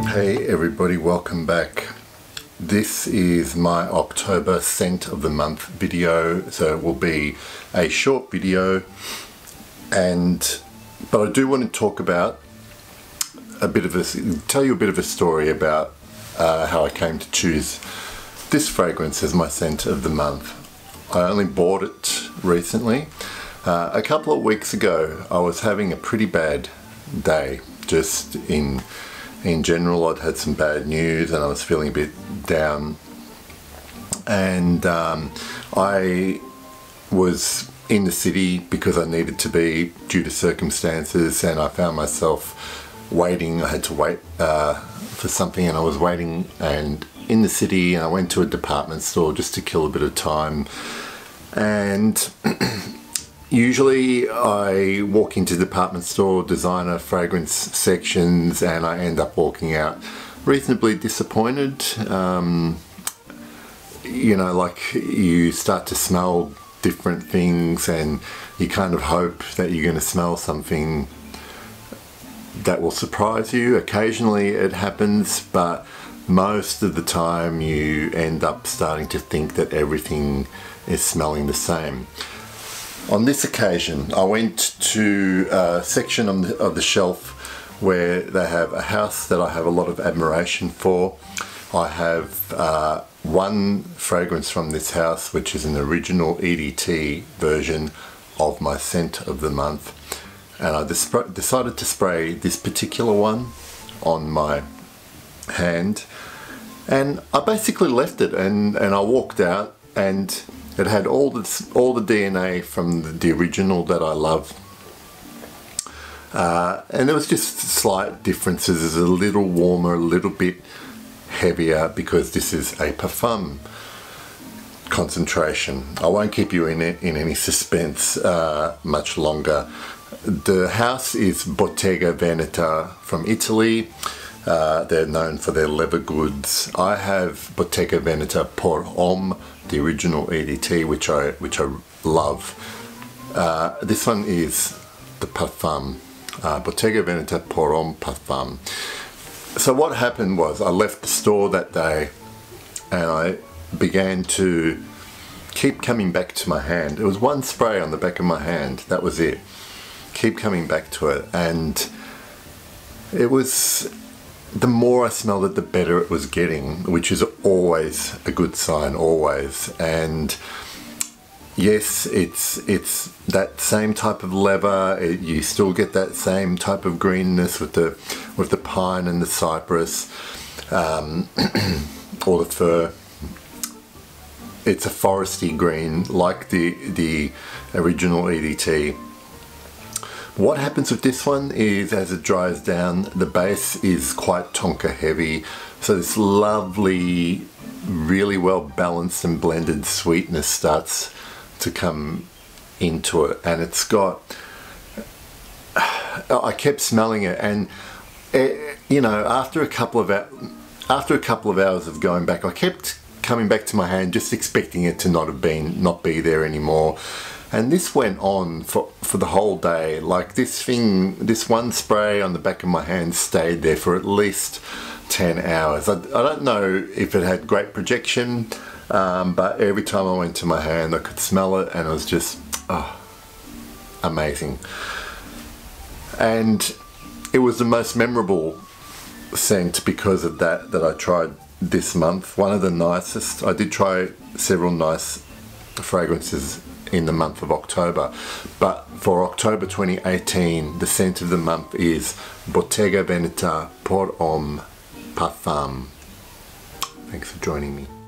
Hey everybody, welcome back. This is my October scent of the month video, so it will be a short video, but I do want to talk about tell you a bit of a story about how I came to choose this fragrance as my scent of the month. I only bought it recently. A couple of weeks ago I was having a pretty bad day, just in general. I'd had some bad news and I was feeling a bit down, and I was in the city because I needed to be due to circumstances, and I found myself waiting. I had to wait for something, and I was waiting and in the city, and I went to a department store just to kill a bit of time. And usually I walk into department store designer fragrance sections and I end up walking out reasonably disappointed. You know, like, you start to smell different things and you kind of hope that you're going to smell something that will surprise you. Occasionally it happens, but most of the time you end up starting to think that everything is smelling the same. On this occasion, I went to a section of the shelf where they have a house that I have a lot of admiration for. I have one fragrance from this house, which is an original EDT version of my scent of the month. And I decided to spray this particular one on my hand. And I basically left it, and I walked out, and it had all the DNA from the original that I love, and there was just slight differences. It's a little warmer, a little bit heavier, because this is a parfum concentration. I won't keep you in any suspense much longer. The house is Bottega Veneta from Italy. They're known for their leather goods. I have Bottega Veneta Pour Homme, the original EDT, which I love. This one is the Parfum, Bottega Veneta Pour Homme Parfum. So what happened was, I left the store that day and I began to keep coming back to my hand. It was one spray on the back of my hand, that was it. Keep coming back to it, and it was, the more I smelled it, the better it was getting, which is always a good sign, always. And yes, it's that same type of leather. You still get that same type of greenness with the pine and the cypress, or the fir. It's a foresty green, like the original EDT. What happens with this one is, as it dries down, the base is quite tonka heavy, so this lovely, really well balanced and blended sweetness starts to come into it, and it's got, I kept smelling it, and you know, after a couple of hours of going back, I kept coming back to my hand, just expecting it to not be there anymore. And this went on for the whole day. Like, this one spray on the back of my hand stayed there for at least 10 hours. I don't know if it had great projection, but every time I went to my hand I could smell it, and it was just amazing. And it was the most memorable scent because of that I tried this month. One of the nicest. I did try several nice fragrances in the month of October, but for October 2018, the scent of the month is Bottega Veneta Pour Homme Parfum. Thanks for joining me.